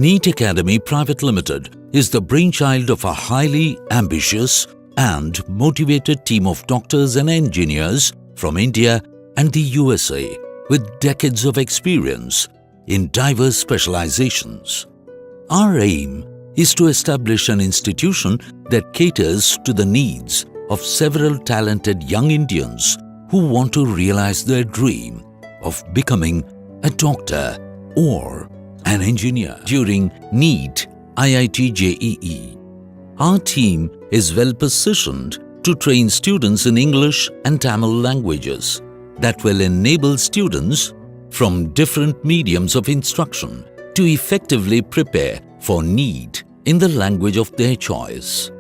Neet Academy Pte Ltd is the brainchild of a highly ambitious and motivated team of doctors and engineers from India and the USA with decades of experience in diverse specializations. Our aim is to establish an institution that caters to the needs of several talented young Indians who want to realize their dream of becoming a doctor or an engineer during NEET IIT JEE. Our team is well positioned to train students in English and Tamil languages that will enable students from different mediums of instruction to effectively prepare for NEET in the language of their choice.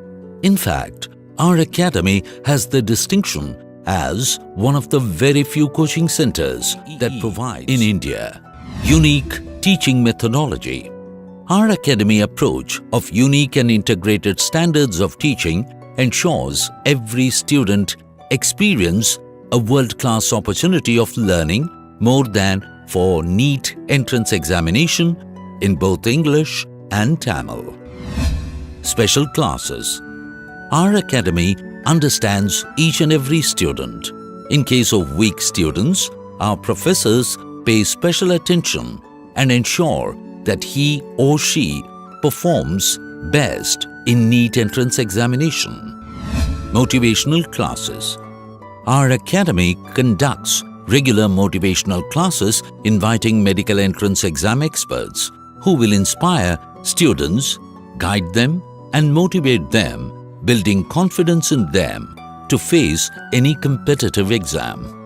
In fact, our academy has the distinction as one of the very few coaching centers that provides in India unique teaching methodology. Our academy approach of unique and integrated standards of teaching ensures every student experience a world-class opportunity of learning more than for NEET entrance examination in both English and Tamil. Special classes. Our academy understands each and every student. In case of weak students, our professors pay special attention and ensure that he or she performs best in NEET entrance examination. Motivational classes. Our academy conducts regular motivational classes inviting medical entrance exam experts who will inspire students, guide them and motivate them, building confidence in them to face any competitive exam.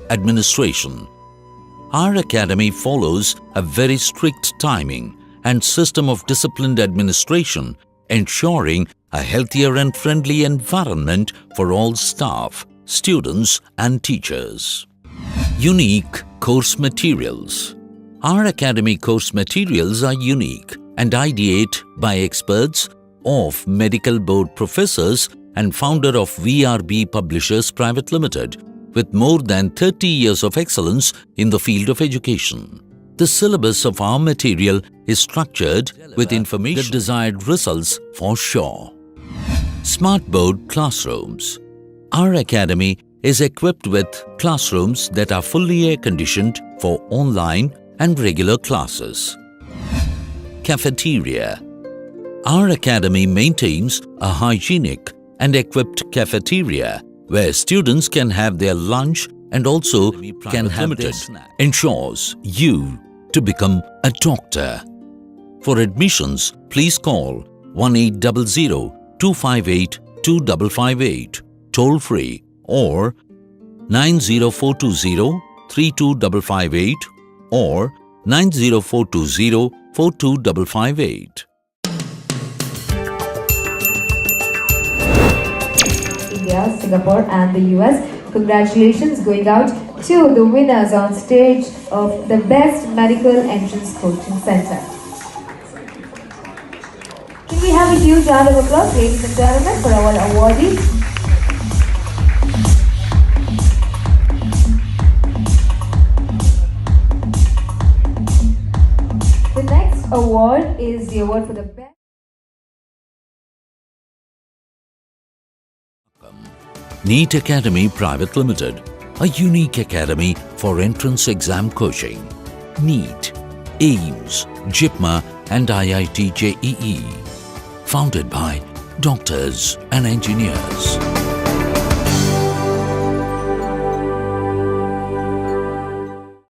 Administration. Our academy follows a very strict timing and system of disciplined administration, ensuring a healthier and friendly environment for all staff, students and teachers. Unique course materials. Our academy course materials are unique and ideate by experts of Medical Board professors and founder of VRB Publishers Pte Ltd with more than 30 years of excellence in the field of education. The syllabus of our material is structured with information that desired results for sure. Smart Board Classrooms. Our academy is equipped with classrooms that are fully air-conditioned for online and regular classes. Cafeteria. Our academy maintains a hygienic and equipped cafeteria where students can have their lunch and also can have their snack. Ensures you to become a doctor. For admissions, please call 1800-258-2558 toll free or 90420-32558 or 90420-42558. India, Singapore and the US. Congratulations going out to the winners on stage of the Best Medical Entrance Coaching Center. Can we have a huge round of applause, ladies and gentlemen, for our awardees? The next award is the award for the best. Neet Academy Pte Ltd, a unique academy for entrance exam coaching. NEET, AIIMS, JIPMA and IIT JEE. Founded by doctors and engineers.